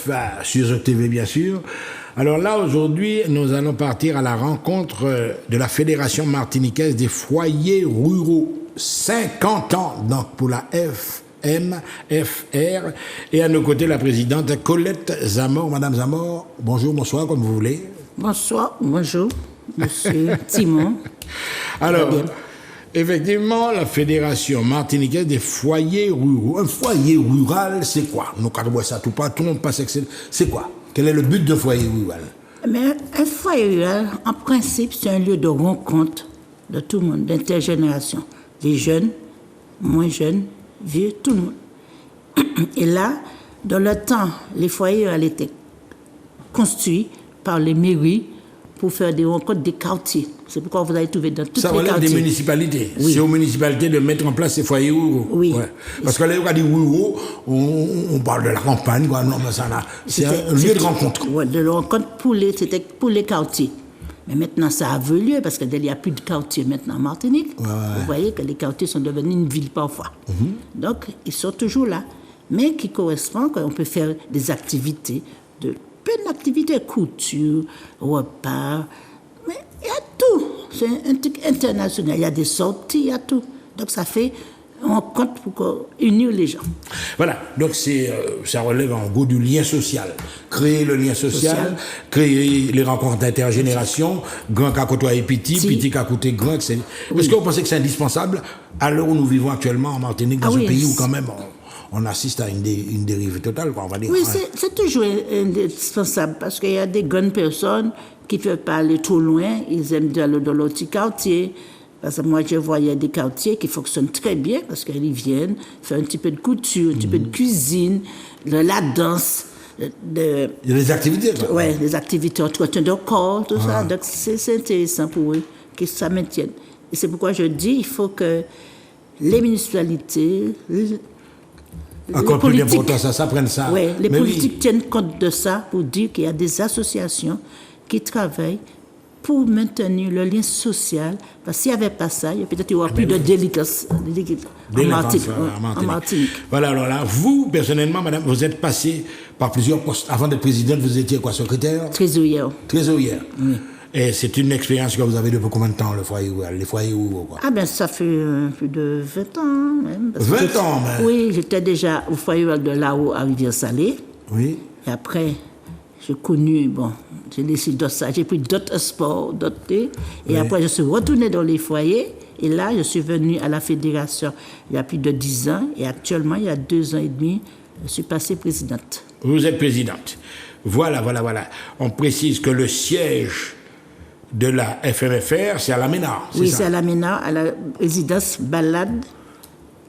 F sur TV, bien sûr. Alors là, aujourd'hui, nous allons partir à la rencontre de la Fédération martiniquaise des foyers ruraux. 50 ans, donc, pour la FMFR. Et à nos côtés, la présidente Colette Zamor. Madame Zamor, bonjour, bonsoir, comme vous voulez. Bonsoir, bonjour, monsieur Timon. Alors, effectivement, la Fédération martiniquaise des foyers ruraux. Un foyer rural, c'est quoi? Nous, quand on voit ça tout partout, on passe c'est quoi? Quel est le but d'un foyer rural? Mais un foyer rural, en principe, c'est un lieu de rencontre de tout le monde, d'intergénération. Des jeunes, moins jeunes, vieux, tout le monde. Et là, dans le temps, les foyers ruraux étaient construits par les mairies pour faire des rencontres des quartiers. C'est pourquoi vous allez trouver dans toutes les quartiers. Ça relève des municipalités. Oui. C'est aux municipalités de mettre en place ces foyers ruraux. Oui. Ouais. Parce que là, quand on dit ruraux, on parle de la campagne, quoi. Non, mais ça, c'est un lieu de rencontre. Oui, de rencontre c'était pour les quartiers. Mais maintenant, ça a évolué parce qu'il n'y a plus de quartiers maintenant en Martinique. Ouais. Vous voyez que les quartiers sont devenus une ville parfois. Donc, ils sont toujours là. Mais qui correspond qu'on peut faire des activités, plein d'activités, couture, repas. Mais il y a tout. C'est un truc international. Il y a des sorties, il y a tout. Donc, ça fait on compte pour unir les gens. Voilà, donc ça relève en gros du lien social. Créer le lien social. Créer les rencontres d'intergénération, grand qu'à côtoyer petit, petit qu'à côté grand. Est-ce que vous pensez que c'est indispensable à l'heure où nous vivons actuellement en Martinique, dans un pays où quand même on assiste à une dérive totale, quoi, on va dire. Oui, c'est toujours indispensable parce qu'il y a des grandes personnes qui ne peuvent pas aller trop loin, ils aiment aller dans leur petit quartier. Parce que moi, je voyais des quartiers qui fonctionnent très bien parce qu'ils viennent faire un petit peu de couture, un petit peu de cuisine, de la danse. Il y a des activités, quoi. Oui, des activités entretien de corps, tout ça. Donc, c'est intéressant pour eux que ça maintienne. Et c'est pourquoi je dis il faut que les municipalités, encore plus d'importance, ça prenne ça. Oui, les politiques tiennent compte de ça pour dire qu'il y a des associations qui travaillent pour maintenir le lien social, parce que s'il n'y avait pas ça, peut-être qu'il n'y aura plus de délinquance en Martinique. Voilà, alors là, vous, personnellement, madame, vous êtes passée par plusieurs postes. Avant d'être présidente, vous étiez quoi, secrétaire? Trésorière. Trésorière. Oui. Et c'est une expérience que vous avez depuis combien de temps, les foyers ou quoi? Ah ben, ça fait plus de 20 ans, même. 20 ans, même? Oui, j'étais déjà au foyer de là-haut à Rivière-Salée. Oui. Et après, j'ai connu, j'ai laissé d'autres, j'ai pris d'autres sports, et après je suis retournée dans les foyers, et là je suis venue à la fédération il y a plus de 10 ans, et actuellement il y a 2 ans et demi, je suis passée présidente. Vous êtes présidente. Voilà. On précise que le siège de la FMFR, c'est à la Ménard, oui, c'est à la Ménard, à la résidence Balade.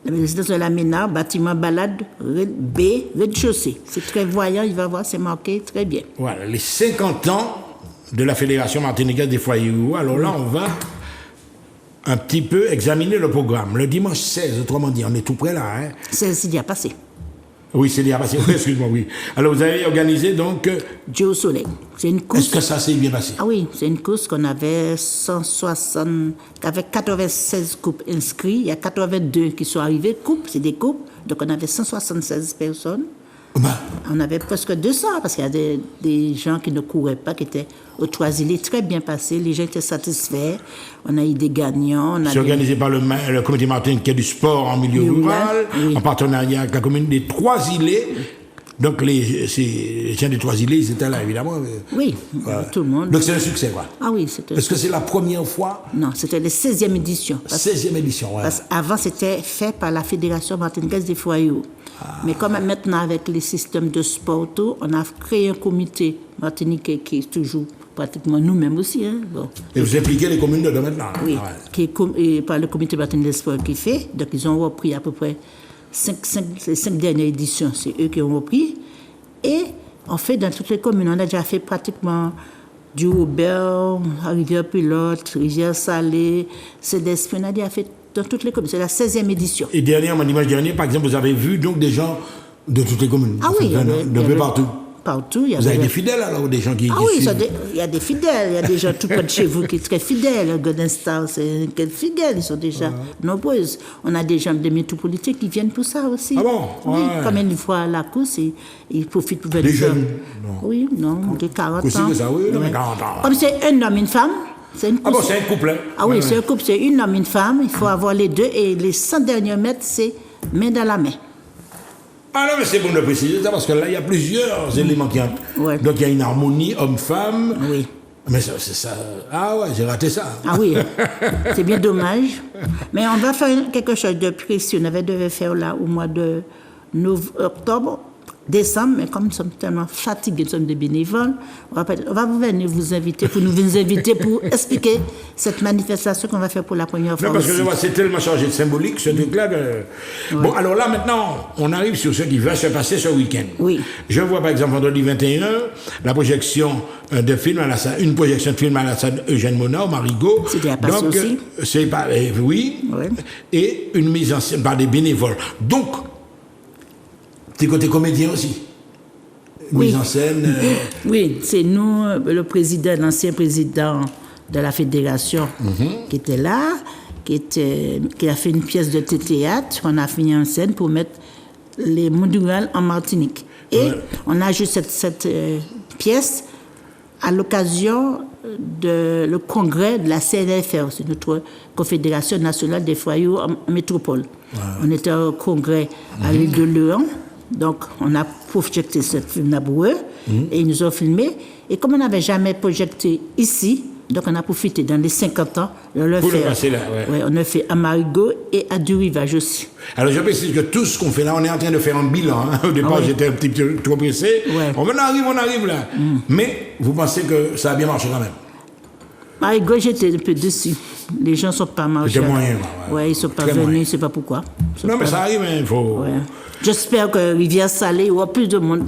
La résidence de la Ménard, bâtiment Balade, B, rez-de-chaussée. C'est très voyant, il va voir, c'est marqué très bien. Voilà, les 50 ans de la Fédération martiniquaise des foyers ruraux. Alors là, on va un petit peu examiner le programme. Le dimanche 16, autrement dit, on est tout près là. Hein. C'est déjà passé. Oui, c'est déjà passé. Oui, excuse-moi, oui. Alors, vous avez organisé donc... Dieu au soleil. C'est une course. Est-ce que ça s'est bien passé? Ah oui, c'est une course qu'on avait 160... Avec 96 coupes inscrits. Il y a 82 qui sont arrivés. Coupes, c'est des coupes. Donc, on avait 176 personnes. On avait presque 200 parce qu'il y a des gens qui ne couraient pas, qui étaient au Trois-Îlets, très bien passés. Les gens étaient satisfaits. On a eu des gagnants. C'est organisé par le comité martiniquais du sport en milieu rural, en partenariat avec la commune des Trois-Îlets. Donc, les gens des Trois-Îlets, ils étaient là, évidemment. Oui, tout le monde. Donc, c'est un succès, quoi. Ah oui, c'était... Est-ce que c'est la première fois? Non, c'était la 16e édition. 16e édition, oui. Parce qu'avant, c'était fait par la Fédération martiniquaise des foyers. Mais comme maintenant, avec les systèmes de sport, on a créé un comité martiniquais qui est toujours pratiquement nous-mêmes aussi. Hein. Et vous impliquez les communes de maintenant? Oui, qui est par le comité martiniquais des sports qui fait. Donc, ils ont repris à peu près les 5 dernières éditions, c'est eux qui ont repris. Et on fait dans toutes les communes, on a déjà fait pratiquement du Robert, Rivière-Pilote, Rivière-Salée, Cédespi, on a déjà fait dans toutes les communes. C'est la 16e édition. Et dernièrement, dimanche dernier, par exemple, vous avez vu donc des gens de toutes les communes? Ah oui. De peu partout? partout. Vous avez des fidèles alors, des gens qui oui, suivent? il y a des fidèles. Il y a des gens tout près de chez vous qui sont très fidèles. Le Golden Star, c'est quel fidèles. Ils sont déjà nombreuses. On a des gens de métropolitains qui viennent pour ça aussi. Ah bon? Oui, Ouais. comme une fois à la course, ils profitent pour venir. Des jeunes? Non. Oui, non, de 40 Aussi ans. que ça, oui, non, mais Ouais. 40 ans. Comme c'est un homme, une femme. C'est une Ah bon, course. c'est un couple, hein? Ah oui, Ouais, c'est un couple, c'est une homme, une femme. Il faut avoir les deux. Et les 100 derniers mètres, c'est main dans la main. Ah non, mais c'est bon de préciser ça parce que là, il y a plusieurs éléments qui entrent. Ouais. Donc, il y a une harmonie homme-femme. Oui. Mais ça, c'est ça. Ah ouais, j'ai raté ça. Ah oui, c'est bien dommage. Mais on va faire quelque chose de précis. On devait faire là au mois de octobre, décembre, mais comme nous sommes tellement fatigués, nous sommes des bénévoles, on va venir vous inviter, pour nous inviter pour expliquer cette manifestation qu'on va faire pour la première fois. Non, parce que aussi. je vois, c'est tellement chargé de symbolique, ce truc-là. Bon, alors là, maintenant, on arrive sur ce qui va se passer ce week-end. Oui. Je vois, par exemple, vendredi 21, la projection de film à la salle, une projection de film à la salle Eugène Monod, au Marigot. C'est déjà passé Donc, aussi. c'est pas, oui. Oui. Et une mise en scène par des bénévoles. Donc, t'es côté comédien aussi. Oui. Mise en scène. Oui, c'est nous, l'ancien président de la fédération qui était là, qui a fait une pièce de théâtre qu'on a fini en scène pour mettre les mondes ruraux en Martinique. Et on a joué cette pièce à l'occasion de le congrès de la CNFR, c'est notre Confédération nationale des foyers en métropole. On était au congrès à l'île de Léon. Donc, on a projeté ce film pour eux et ils nous ont filmé. Et comme on n'avait jamais projeté ici, donc on a profité dans les 50 ans de le Pour le faire. passer là, ouais. Ouais, on a fait à Marigot et à Du-Rivage aussi. Alors, je précise que tout ce qu'on fait là, on est en train de faire un bilan. Hein. Au départ, oui. j'étais un petit peu trop pressé. Ouais. On arrive là. Mais vous pensez que ça a bien marché quand même? Marigot, j'étais un peu déçu. Les gens ne sont pas marchés. C'était moyen, ouais, ils ne sont pas Très venus, moyen. je ne sais pas pourquoi. Ils sont Non, mais pas ça arrive, il faut... Ouais. J'espère que Rivière-Salée, il y aura plus de monde.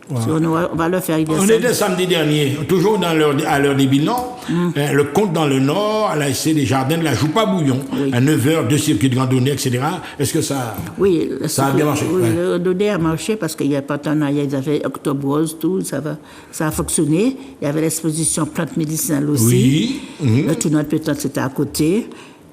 Si on va le faire On Rivière-Salée. était samedi dernier, toujours à l'heure des bilans, le compte dans le Nord, à la SC des Jardins de la Joupa-Bouillon, à 9h, 2 circuits de randonnée, etc. Est-ce que ça... Oui, Ça a bien marché, Oui, ouais. le randonnée a marché parce qu'il y a partenariat, ils avaient Octobre Rose, tout, ça a fonctionné. Il y avait l'exposition plantes médicinales aussi. Oui. Le tournoi de pétanque, c'était à côté.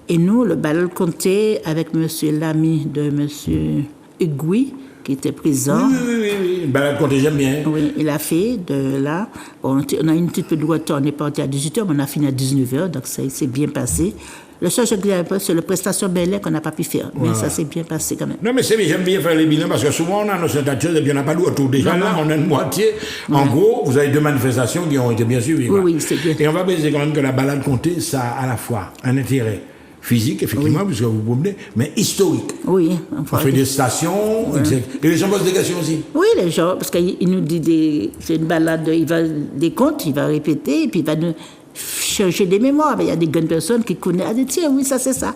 Et nous, le bal comté avec monsieur l'ami de monsieur Hugoui, qui était présent. Oui. Une balade comptée, j'aime bien. Oui, il a fait de là. Bon, on a une petite peu de retard, on est parti à 18h, mais on a fini à 19h, donc ça s'est bien passé. Le seul chose qu'il y a un peu, c'est la prestation Bel Air qu'on n'a pas pu faire, mais ça s'est bien passé quand même. Non, mais c'est bien, j'aime bien faire les bilans parce que souvent on a nos ceintatures et puis on n'a pas de retour. Déjà là, on a une moitié. En gros, vous avez 2 manifestations qui ont été bien suivies. quoi. Oui, c'est bien. Et on va préciser quand même que la balade comptée, ça a à la fois un intérêt physique, effectivement, puisque vous promenez, mais historique. Oui, On fait des stations, et les gens posent des questions aussi. Oui, les gens, parce qu'il nous dit c'est une balade, il va des contes, il va répéter, et puis il va nous chercher des mémoires. Il y a des grandes personnes qui connaissent, ah, tiens, oui, ça c'est ça.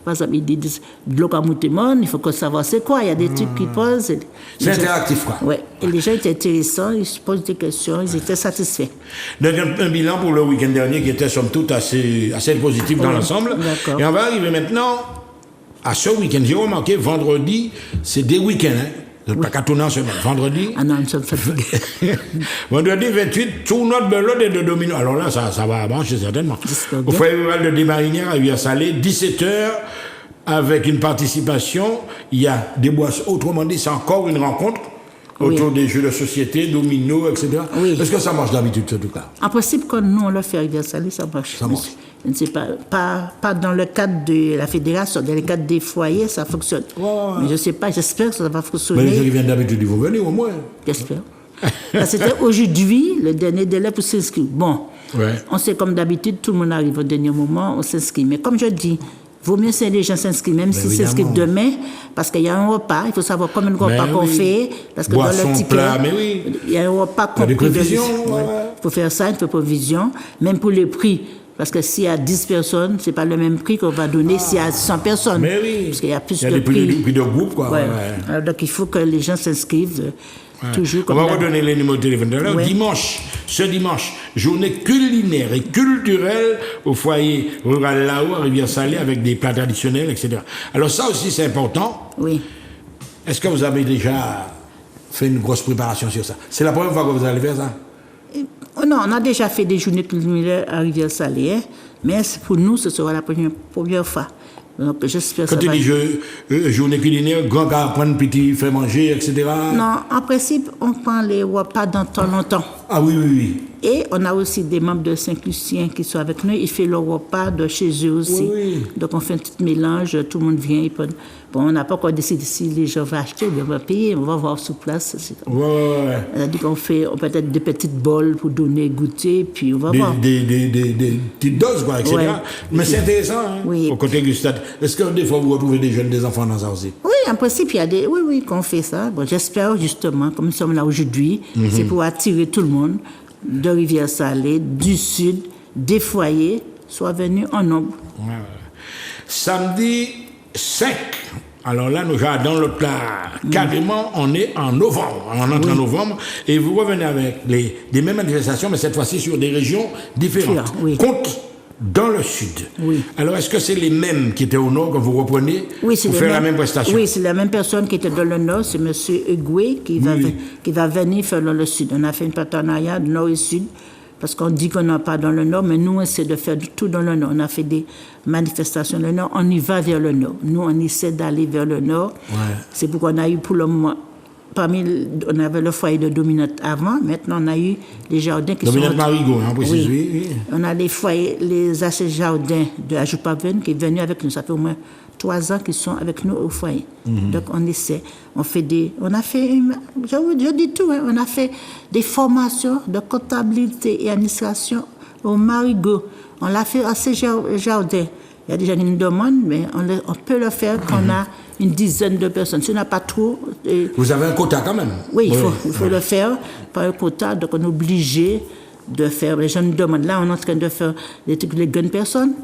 Par exemple, ils disent de l'eau à Moutémon, il faut qu'on savoir c'est quoi. Il y a des trucs qui posent. C'est interactif, quoi. Oui, et les gens étaient intéressants, ils se posent des questions, ils étaient satisfaits. Donc un bilan pour le week-end dernier qui était somme toute assez positif dans l'ensemble. D'accord. Et on va arriver maintenant à ce week-end. J'ai remarqué, vendredi, c'est des week-ends. Hein. Pas qu'à tourner en semaine. Vendredi. Ah non, nous sommes fatigués. Vendredi 28, tournoi de belote et de domino. Alors là, ça va marcher certainement. J'espère Au bien. foyer rural de Desmarinières à Rivière-Salée, 17h, avec une participation. Il y a des boissons. Autrement dit, c'est encore une rencontre autour des jeux de société, domino, etc. Oui. Est-ce que ça marche d'habitude, ce truc-là? En principe, quand nous, on le fait à Rivière-Salée, ça marche. Ça marche. Je ne sais pas dans le cadre de la fédération, dans le cadre des foyers, ça fonctionne. Mais je ne sais pas, j'espère que ça va Mais les gens fonctionner. qui viennent d'habitude, ils vont venir au moins. J'espère. C'était aujourd'hui le dernier délai pour s'inscrire. Bon, Ouais. on sait comme d'habitude, tout le monde arrive au dernier moment, on s'inscrit. Mais comme je dis, vaut mieux que les gens s'inscrivent, même s'ils évidemment. s'inscrivent demain, parce qu'il y a un repas, il faut savoir combien de repas qu'on fait, parce que Boisson, dans le ticket, plat, mais oui. il y a un repas Il y a des compris de- prévisions, Ouais. ouais. Il faut faire ça, il faut provision, même pour le prix. Parce que s'il y a 10 personnes, ce n'est pas le même prix qu'on va donner s'il y a 100 personnes. Mais oui. Parce qu'il y a plus Il y a de des prix de groupe, quoi. Ouais. Ouais. Alors, donc il faut que les gens s'inscrivent toujours On comme va la- redonner les numéros de téléphone. Alors, Ouais. ce dimanche, journée culinaire et culturelle au foyer rural là-haut, à Rivière-Salée, avec des plats traditionnels, etc. Alors ça aussi, c'est important. Oui. Est-ce que vous avez déjà fait une grosse préparation sur ça. C'est la première fois que vous allez faire ça? Non, on a déjà fait des journées culinaires à Rivière-Salée, hein, mais pour nous, ce sera la première fois. Donc, j'espère quand que ça tu va... dis journée culinaire, grand gars prendre petit, faire manger, etc. Non, en principe, on prend les repas dans temps longtemps. Ah oui, oui, oui. Et on a aussi des membres de Saint-Lucien qui sont avec nous. Ils font leur repas de chez eux aussi. Oui. Donc on fait un petit mélange, tout le monde vient. Bon, on n'a pas encore décidé si les gens vont acheter, on va payer, on va voir sur place. Ouais. C'est-à-dire qu'on fait peut-être des petites bols pour donner goûter, puis on va voir. Des petites doses, quoi, etc. Ouais. Mais c'est intéressant, hein, Oui. au côté gustatif. Est-ce que des fois vous retrouvez des jeunes, des enfants dans ça aussi? Oui, en principe, il y a des... Oui, qu'on fait ça. Bon, j'espère justement, comme nous sommes là aujourd'hui, c'est pour attirer tout le monde de Rivière-Salée, du Sud, des foyers, soit venus en nombre. Ouais. Samedi 5. Alors là, nous dans le plat. Carrément, on est en novembre. On entre en novembre et vous revenez avec des mêmes manifestations, mais cette fois-ci sur des régions différentes. Oui. Compte dans le Sud. Oui. Alors, est-ce que c'est les mêmes qui étaient au Nord que vous reprenez pour faire la même prestation? Oui, c'est la même personne qui était dans le Nord, c'est M. Egoué qui va venir faire dans le Sud. On a fait un partenariat de Nord et Sud, parce qu'on dit qu'on n'a pas dans le Nord, mais nous, on essaie de faire tout dans le Nord. On a fait des manifestations dans le Nord, on y va vers le Nord. Nous, on essaie d'aller vers le Nord. Ouais. C'est pourquoi on a eu pour le moment... on avait le foyer de Dominante avant, maintenant on a eu les jardins qui Dominante sont... Marigot, hein, précise, oui. On a les foyers, les assez jardins de Ajoupaven qui est venu avec nous. Ça fait au moins 3 ans qu'ils sont avec nous au foyer. Donc on essaie, on a fait, je dis tout, hein, on a fait des formations de comptabilité et administration au Marigot. On l'a fait à ces jardins. Il y a des gens qui nous demandent, mais on peut le faire quand on a une dizaine de personnes. Si on n'a pas trop... Vous avez un quota quand même? Oui, il faut le faire par un quota. Donc on est obligé de faire... Les gens nous demandent, là on est en train de faire des trucs les jeunes personnes,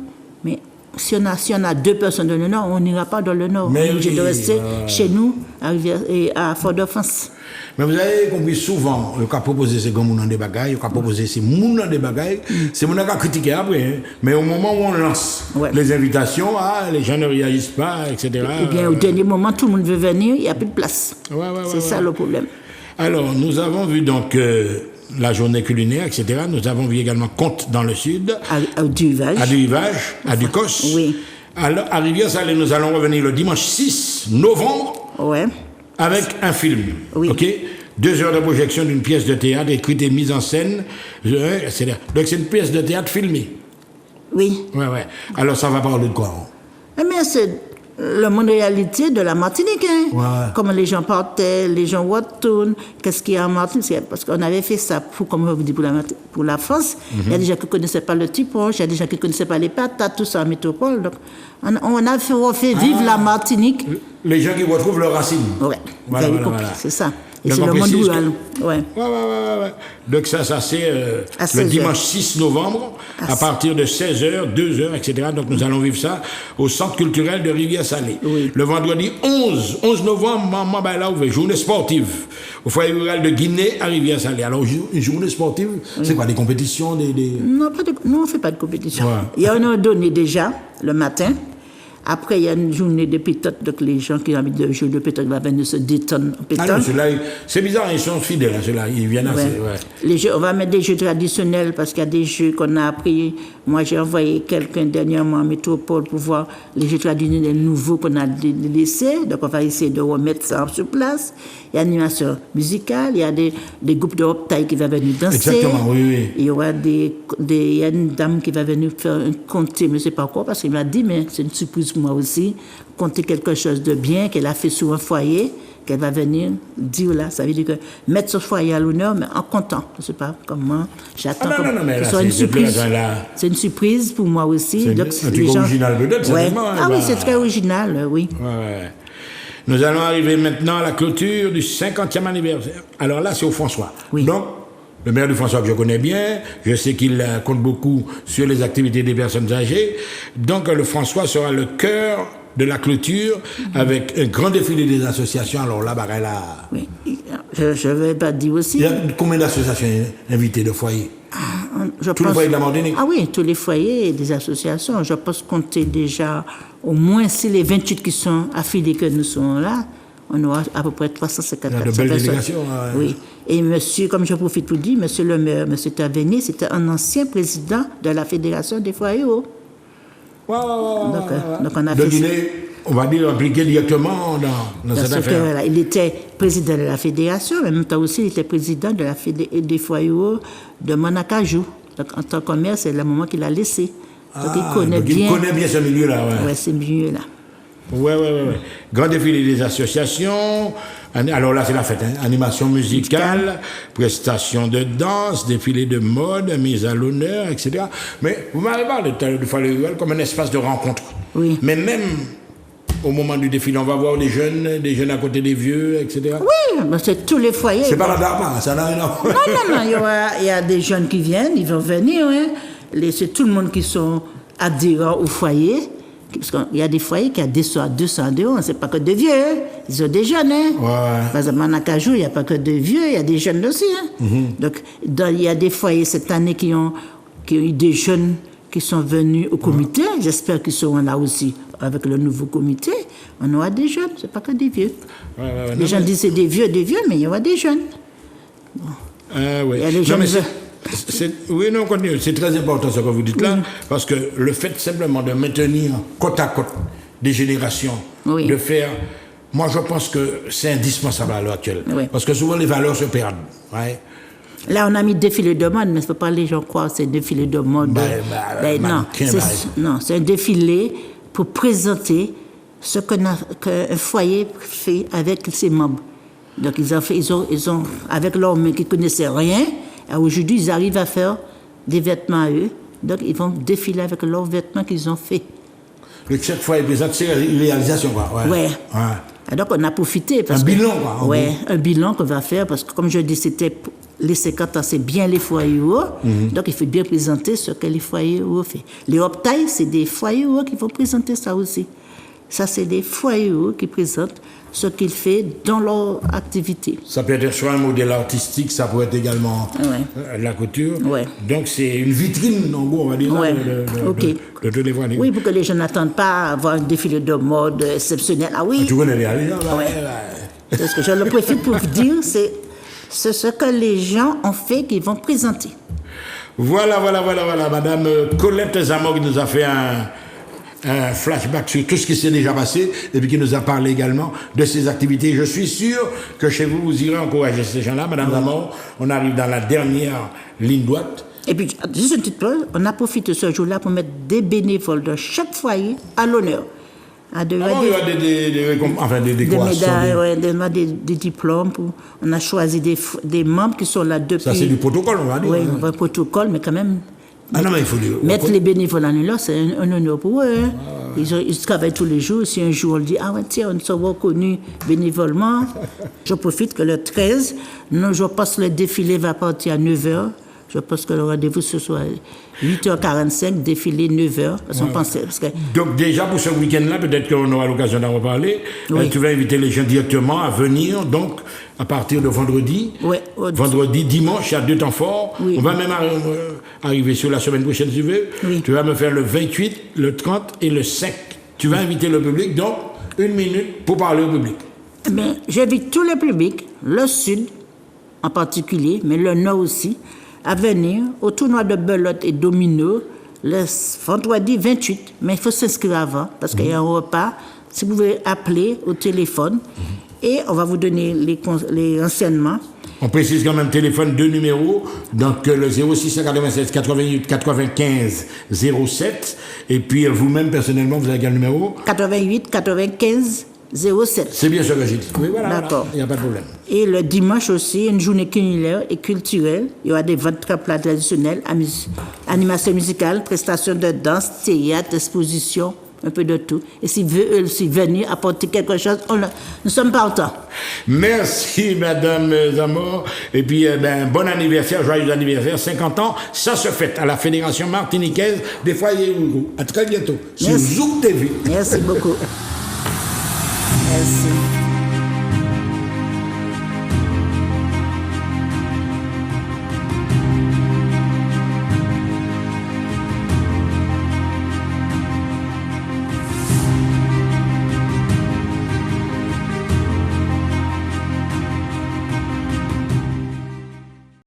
mais si on a 2 personnes dans le Nord, on n'ira pas dans le Nord. On est obligé de rester chez nous, à Fort-de-France. Mais vous avez compris souvent, le cas proposé c'est comme on a des bagailles, le cas proposé c'est moun dans des bagailles, c'est mon cas critiqué après, hein. Mais au moment où on lance les invitations, les gens ne réagissent pas, etc. Eh bien, au dernier moment, tout le monde veut venir, il n'y a plus de place. C'est ça le problème. Alors, nous avons vu donc la journée culinaire, etc. Nous avons vu également Conte dans le Sud. À Duivage. À Ducos. Oui. Alors, à Rivière-Salée, nous allons revenir le dimanche 6 novembre. Ouais. Avec un film. Oui. OK? 2 heures de projection d'une pièce de théâtre écrite et mise en scène. Donc, c'est une pièce de théâtre filmée. Oui. Ouais. Alors, ça va parler de quoi? Eh bien, c'est le monde réalité de la Martinique. Hein? Ouais. Comment les gens partaient, les gens retournent, qu'est-ce qu'il y a en Martinique. Parce qu'on avait fait ça comme je vous dis, pour la France. Il y a des gens qui ne connaissaient pas le typonge, il y a des gens qui ne connaissaient pas les patates, tout ça en métropole. Donc, on a fait vivre la Martinique. Les gens qui retrouvent leurs racines. Oui, voilà. C'est ça. Et donc c'est le monde rural. Ouais. Donc ça c'est le dimanche 6 novembre, à partir de 16h, 2h, etc. Donc nous allons vivre ça au Centre culturel de Rivière-Salée. Oui. Le vendredi 11 novembre, là, ouvert journée sportive au foyer rural de Guinée à Rivière-Salée. Alors, une journée sportive, c'est quoi, des compétitions Non, on ne fait pas de compétition. Ouais. Il y a une donnée déjà, le matin. Après, il y a une journée de pétanque, donc les gens qui ont envie de jouer de pétanque vont venir se détendre en pétanque. Ah non, ceux-là, c'est bizarre, ils sont fidèles, ceux-là, ils viennent assez. Ouais. Les jeux, on va mettre des jeux traditionnels parce qu'il y a des jeux qu'on a appris. Moi, j'ai envoyé quelqu'un dernièrement en métropole pour voir les jeux traditionnels nouveaux qu'on a laissés. Donc, on va essayer de remettre ça sur place. Il y a l'animation musicale, il y a des groupes de hop-taille qui vont venir danser. Exactement, oui. Il y aura il y a une dame qui va venir faire un conter, mais je ne sais pas quoi, parce qu'il m'a dit, mais c'est une surprise pour moi aussi, conter quelque chose de bien qu'elle a fait sur un foyer, qu'elle va venir dire là. Ça veut dire que mettre ce foyer à l'honneur, mais en comptant. Je ne sais pas comment. J'attends que ce soit une surprise. C'est une surprise pour moi aussi. C'est un truc original peut-être, certainement. Ah oui, c'est très original, oui. Ouais. Nous allons arriver maintenant à la clôture du 50e anniversaire. Alors là, c'est au François. Oui. Donc, le maire du François que je connais bien, je sais qu'il compte beaucoup sur les activités des personnes âgées. Donc, le François sera le cœur de la clôture avec un grand défilé des associations. Alors là, là... Oui, je ne vais pas dire aussi. Il y a combien d'associations invitées de foyers? Tous les foyers de la Martinique? Ah oui, tous les foyers et des associations. Je pense compter déjà au moins si les 28 qui sont affiliés que nous sommes là, on aura à peu près 350 Il y a de personnes. belles délégations. Oui. Et monsieur, comme je profite pour dire, monsieur le maire, monsieur Tavernier, c'était un ancien président de la Fédération des foyers hauts. Donc on a fait il est, on va dire, impliqué directement dans cette affaire. Voilà, il était président de la fédération, mais en même temps aussi, il était président de la des foyers hauts de Manacajou. Donc en tant que maire, c'est le moment qu'il a laissé. Donc il connaît bien ce milieu-là. Ouais, ce milieu-là. Oui. Grand défilé des associations. Alors là, c'est la fête. Animation musicale, prestations de danse, défilé de mode, mise à l'honneur, etc. Mais vous m'avez parlé de Foyer Rural comme un espace de rencontre. Oui. Mais même au moment du défilé, on va voir des jeunes à côté des vieux, etc. Oui, mais c'est tous les foyers. C'est pas la DARPA, ça n'a rien à voir. Non, il y a des jeunes qui viennent, ils vont venir. C'est tout le monde qui sont adhérents au foyer. Parce qu'il y a des foyers qui ont 200 adhérents, c'est pas que des vieux, ils ont des jeunes. Par exemple, à Manacajou, il n'y a pas que des vieux, il y a des jeunes aussi. Donc, il y a des foyers cette année qui ont eu des jeunes qui sont venus au comité. J'espère qu'ils seront là aussi avec le nouveau comité. On aura des jeunes, c'est pas que des vieux. Les gens disent c'est des vieux, mais il y aura des jeunes. Il y a des jeunes. Continue. C'est très important ce que vous dites là, parce que le fait simplement de maintenir côte à côte des générations, de faire... Moi, je pense que c'est indispensable à l'heure actuelle, parce que souvent les valeurs se perdent. Là, on a mis défilé de mode, mais il ne faut pas les gens croire que c'est un défilé de mode. Non, c'est un défilé pour présenter ce qu'un foyer fait avec ses membres. Donc, ils ont avec leurs mains qui ne connaissaient rien, aujourd'hui, ils arrivent à faire des vêtements à eux. Donc, ils vont défiler avec leurs vêtements qu'ils ont faits. Le chaque foyer présente, c'est une réalisation, quoi. Donc, on a profité. Un bilan, quoi. Un bilan qu'on va faire, parce que, comme je dis, c'était les 50 ans, c'est bien les foyers hauts. Donc, il faut bien présenter ce que les foyers hauts font. Les Optailles, c'est des foyers hauts qui vont présenter ça aussi. Ça, c'est des foyers hauts qui présentent ce qu'ils font dans leur activité. Ça peut être soit un modèle artistique, ça peut être également la couture. Donc, c'est une vitrine, en gros, on va dire, de tous les foyers. Oui, pour que les gens n'attendent pas à avoir un défilé de mode exceptionnel. Ah oui. Tu connais les gens, C'est ce que je le préfère pour vous dire, c'est ce que les gens ont fait qu'ils vont présenter. Voilà. Madame Colette Zamor qui nous a fait un flashback sur tout ce qui s'est déjà passé et puis qui nous a parlé également de ses activités. Je suis sûr que chez vous, vous irez encourager ces gens-là. Madame Zamor, on arrive dans la dernière ligne droite. Et puis, juste une petite chose, on a profité ce jour-là pour mettre des bénévoles de chaque foyer à l'honneur. Il y a des décorations. Des médailles, des diplômes. On a choisi des membres qui sont là depuis... Ça, c'est du protocole, on va dire. Oui, un protocole, mais quand même... mais il faut dire... Mettre les bénévoles en là, c'est un honneur pour eux. Ils travaillent tous les jours. Si un jour on dit, tiens, on sera reconnus bénévolement, je profite que le 13, je pense que le défilé va partir à 9h. Je pense que le rendez-vous ce soit 8h45, défilé 9h. Donc déjà pour ce week-end-là, peut-être qu'on aura l'occasion d'en reparler. Tu vas inviter les gens directement à venir, donc à partir de vendredi. Vendredi, dimanche, il y a 2 temps forts. On va même arriver sur la semaine prochaine, si tu veux. Tu vas me faire le 28, le 30 et le 5. Tu vas inviter le public, donc 1 minute pour parler au public. Mais j'invite tout le public, le Sud en particulier, mais le Nord aussi, à venir au tournoi de belote et domino le vendredi 28. Mais il faut s'inscrire avant parce qu'il y a un repas. Si vous pouvez appeler au téléphone et on va vous donner les renseignements. On précise quand même téléphone 2 numéros, donc le 0696 88 95 07 et puis vous-même personnellement vous avez quel numéro? 88 95 07. C'est bien ce que j'ai dit. Oui, voilà. D'accord. Il n'y a pas de problème. Et le dimanche aussi, une journée culinaire et culturelle. Il y aura des ventes de plats traditionnels, animation musicale, prestations de danse, théâtre, exposition, un peu de tout. Et s'ils veulent aussi venir apporter quelque chose, nous sommes partants. Merci, Madame Zamor. Et puis, bon anniversaire, joyeux anniversaire, 50 ans. Ça se fête à la Fédération martiniquaise des foyers Ouïghours. À très bientôt. Sur Zouk TV. Merci beaucoup. Merci.